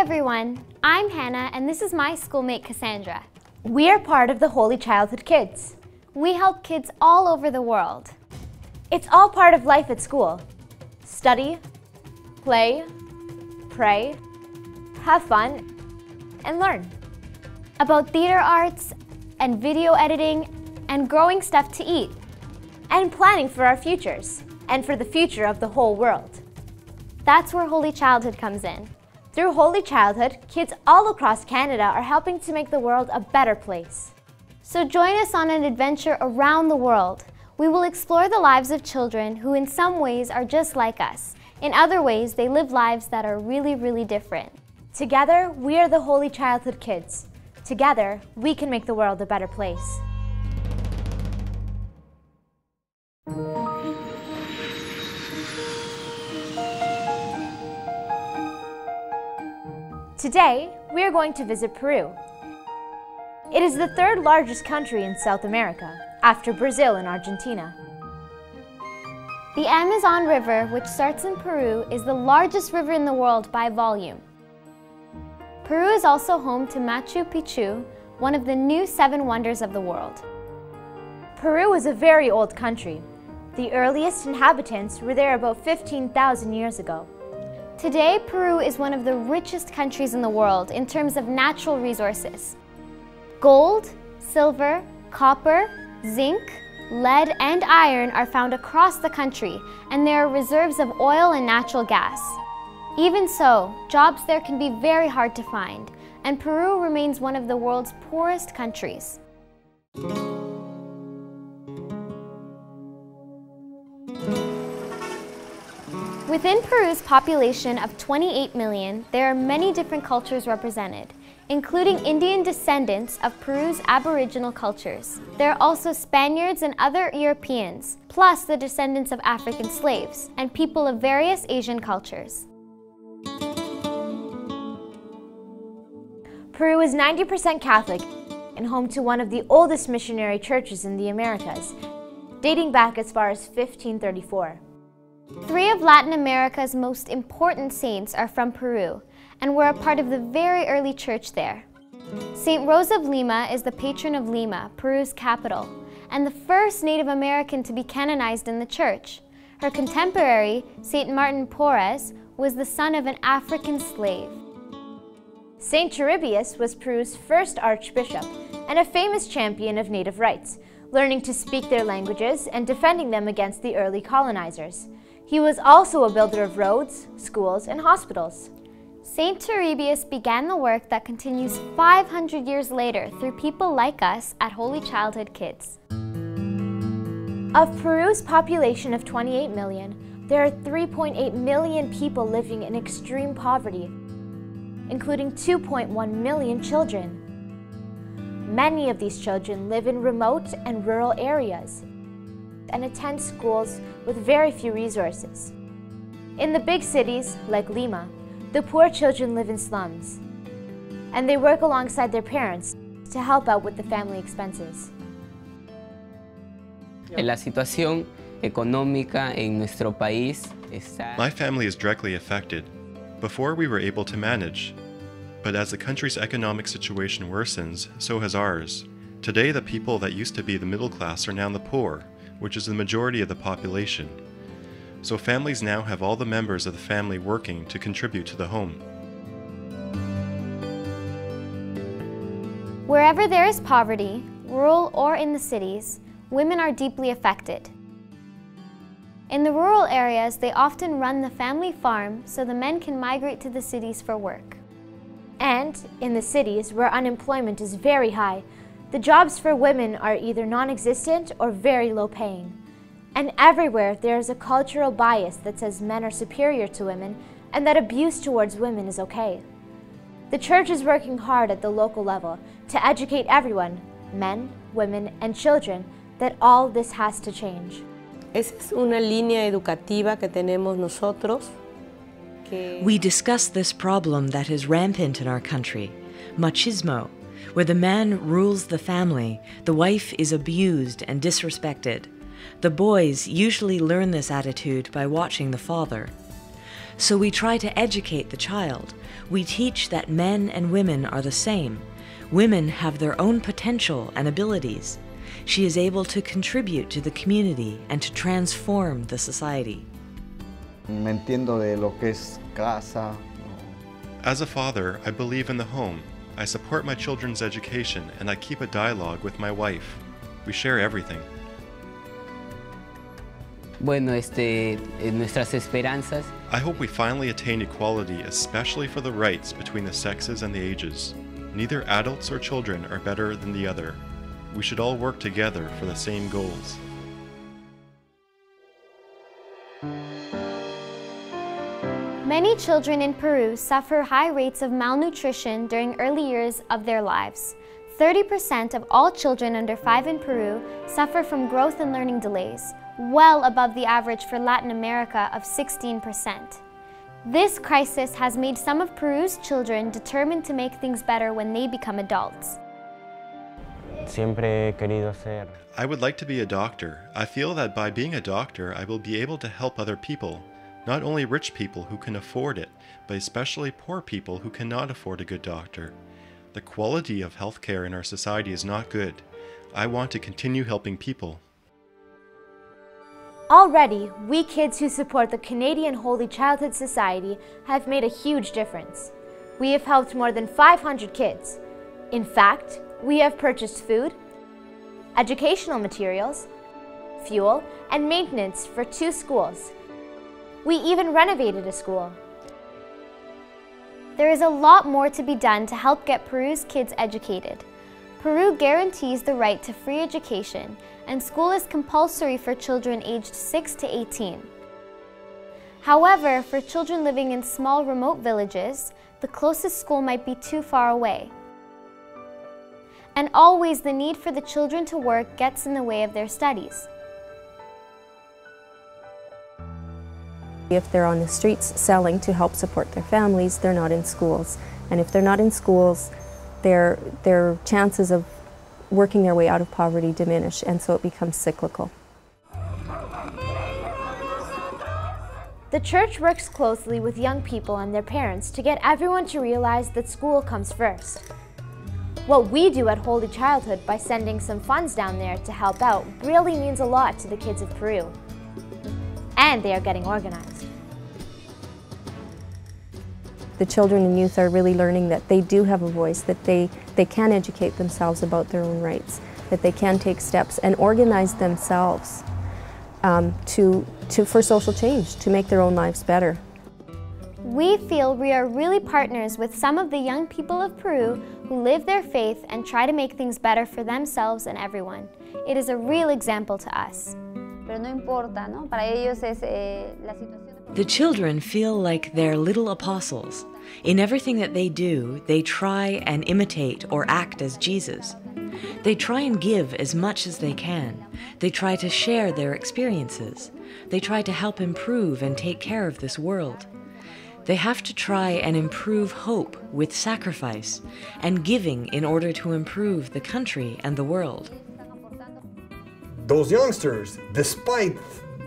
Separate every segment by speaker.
Speaker 1: everyone, I'm Hannah and this is my schoolmate Cassandra.
Speaker 2: We are part of the Holy Childhood Kids.
Speaker 1: We help kids all over the world.
Speaker 2: It's all part of life at school. Study, play, pray, have fun, and learn.
Speaker 1: About theater arts and video editing and growing stuff to eat.
Speaker 2: And planning for our futures and for the future of the whole world.
Speaker 1: That's where Holy Childhood comes in.
Speaker 2: Through Holy Childhood, kids all across Canada are helping to make the world a better place.
Speaker 1: So join us on an adventure around the world. We will explore the lives of children who in some ways are just like us. In other ways, they live lives that are really, really different.
Speaker 2: Together, we are the Holy Childhood Kids. Together, we can make the world a better place. Today, we are going to visit Peru. It is the third largest country in South America, after Brazil and Argentina.
Speaker 1: The Amazon River, which starts in Peru, is the largest river in the world by volume. Peru is also home to Machu Picchu, one of the new 7 wonders of the world.
Speaker 2: Peru is a very old country. The earliest inhabitants were there about 15,000 years ago.
Speaker 1: Today, Peru is one of the richest countries in the world in terms of natural resources. Gold, silver, copper, zinc, lead, and iron are found across the country, and there are reserves of oil and natural gas. Even so, jobs there can be very hard to find, and Peru remains one of the world's poorest countries. Within Peru's population of 28 million, there are many different cultures represented, including Indian descendants of Peru's Aboriginal cultures. There are also Spaniards and other Europeans, plus the descendants of African slaves, and people of various Asian cultures.
Speaker 2: Peru is 90% Catholic and home to one of the oldest missionary churches in the Americas, dating back as far as 1534.
Speaker 1: 3 of Latin America's most important saints are from Peru and were a part of the very early church there. Saint Rose of Lima is the patron of Lima, Peru's capital, and the first Native American to be canonized in the church. Her contemporary, Saint Martin Porres, was the son of an African slave.
Speaker 2: Saint Turribius was Peru's first archbishop and a famous champion of native rights, learning to speak their languages and defending them against the early colonizers. He was also a builder of roads, schools, and hospitals.
Speaker 1: Saint Turribius began the work that continues 500 years later through people like us at Holy Childhood Kids.
Speaker 2: Of Peru's population of 28 million, there are 3.8 million people living in extreme poverty, including 2.1 million children. Many of these children live in remote and rural areas and attend schools with very few resources. In the big cities, like Lima, the poor children live in slums, and they work alongside their parents to help out with the family expenses.
Speaker 3: La situación económica en nuestro país está...
Speaker 4: My family is directly affected. Before we were able to manage, but as the country's economic situation worsens, so has ours. Today, the people that used to be the middle class are now the poor, which is the majority of the population. So families now have all the members of the family working to contribute to the home.
Speaker 1: Wherever there is poverty, rural or in the cities, women are deeply affected. In the rural areas, they often run the family farm so the men can migrate to the cities for work.
Speaker 2: And in the cities, where unemployment is very high, the jobs for women are either non-existent or very low paying. And everywhere there is a cultural bias that says men are superior to women and that abuse towards women is okay. The church is working hard at the local level to educate everyone, men, women, and children, that all this has to change.
Speaker 5: Esa es una línea educativa que tenemos nosotros.
Speaker 6: We discuss this problem that is rampant in our country, machismo, where the man rules the family, the wife is abused and disrespected. The boys usually learn this attitude by watching the father. So we try to educate the child. We teach that men and women are the same. Women have their own potential and abilities. She is able to contribute to the community and to transform the society.
Speaker 7: Me entiendo de lo que es casa.
Speaker 4: As a father, I believe in the home. I support my children's education and I keep a dialogue with my wife. We share everything.
Speaker 3: Bueno, nuestras esperanzas.
Speaker 4: I hope we finally attain equality, especially for the rights between the sexes and the ages. Neither adults or children are better than the other. We should all work together for the same goals.
Speaker 1: Many children in Peru suffer high rates of malnutrition during early years of their lives. 30% of all children under 5 in Peru suffer from growth and learning delays, well above the average for Latin America of 16%. This crisis has made some of Peru's children determined to make things better when they become adults.
Speaker 8: Siempre he querido ser.
Speaker 4: I would like to be a doctor. I feel that by being a doctor, I will be able to help other people. Not only rich people who can afford it, but especially poor people who cannot afford a good doctor. The quality of healthcare in our society is not good. I want to continue helping people.
Speaker 2: Already, we kids who support the Canadian Holy Childhood Society have made a huge difference. We have helped more than 500 kids. In fact, we have purchased food, educational materials, fuel, and maintenance for 2 schools. We even renovated a school.
Speaker 1: There is a lot more to be done to help get Peru's kids educated. Peru guarantees the right to free education, and school is compulsory for children aged 6 to 18. However, for children living in small remote villages, the closest school might be too far away. And always the need for the children to work gets in the way of their studies.
Speaker 9: If they're on the streets selling to help support their families, they're not in schools. And if they're not in schools, their chances of working their way out of poverty diminish, and so it becomes cyclical.
Speaker 2: The church works closely with young people and their parents to get everyone to realize that school comes first. What we do at Holy Childhood by sending some funds down there to help out really means a lot to the kids of Peru. And they are getting organized.
Speaker 9: The children and youth are really learning that they do have a voice, that they can educate themselves about their own rights, that they can take steps and organize themselves for social change, to make their own lives better.
Speaker 1: We feel we are really partners with some of the young people of Peru who live their faith and try to make things better for themselves and everyone. It is a real example to us.
Speaker 6: The children feel like they're little apostles. In everything that they do, they try and imitate or act as Jesus. They try and give as much as they can. They try to share their experiences. They try to help improve and take care of this world. They have to try and improve hope with sacrifice and giving in order to improve the country and the world.
Speaker 10: Those youngsters, despite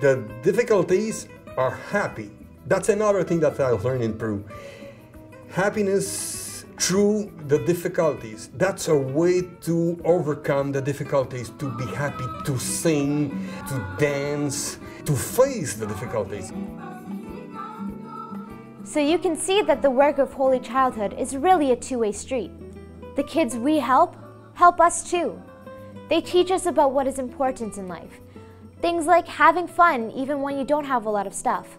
Speaker 10: the difficulties, are happy. That's another thing that I've learned in Peru. Happiness through the difficulties. That's a way to overcome the difficulties, to be happy, to sing, to dance, to face the difficulties.
Speaker 2: So you can see that the work of Holy Childhood is really a two-way street. The kids we help us too. They teach us about what is important in life. Things like having fun even when you don't have a lot of stuff.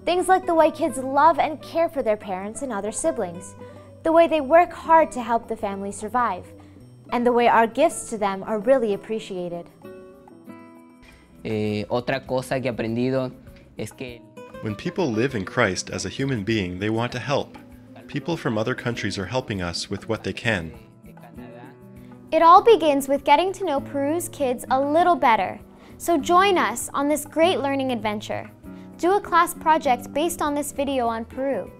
Speaker 2: Things like the way kids love and care for their parents and other siblings. The way they work hard to help the family survive. And the way our gifts to them are really appreciated.
Speaker 3: Otra cosa que he aprendido es que
Speaker 4: when people live in Christ as a human being, they want to help. People from other countries are helping us with what they can.
Speaker 1: It all begins with getting to know Peru's kids a little better. So join us on this great learning adventure. Do a class project based on this video on Peru.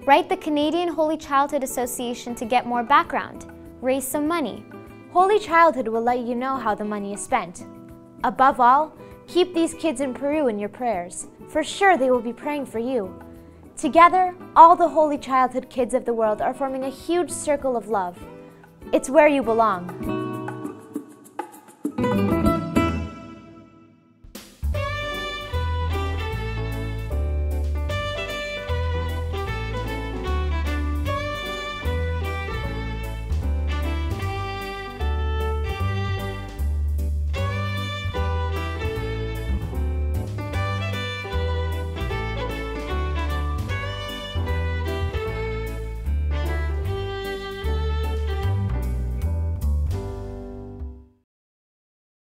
Speaker 1: Write the Canadian Holy Childhood Association to get more background. Raise some money.
Speaker 2: Holy Childhood will let you know how the money is spent. Above all, keep these kids in Peru in your prayers. For sure they will be praying for you. Together, all the holy childhood kids of the world are forming a huge circle of love. It's where you belong.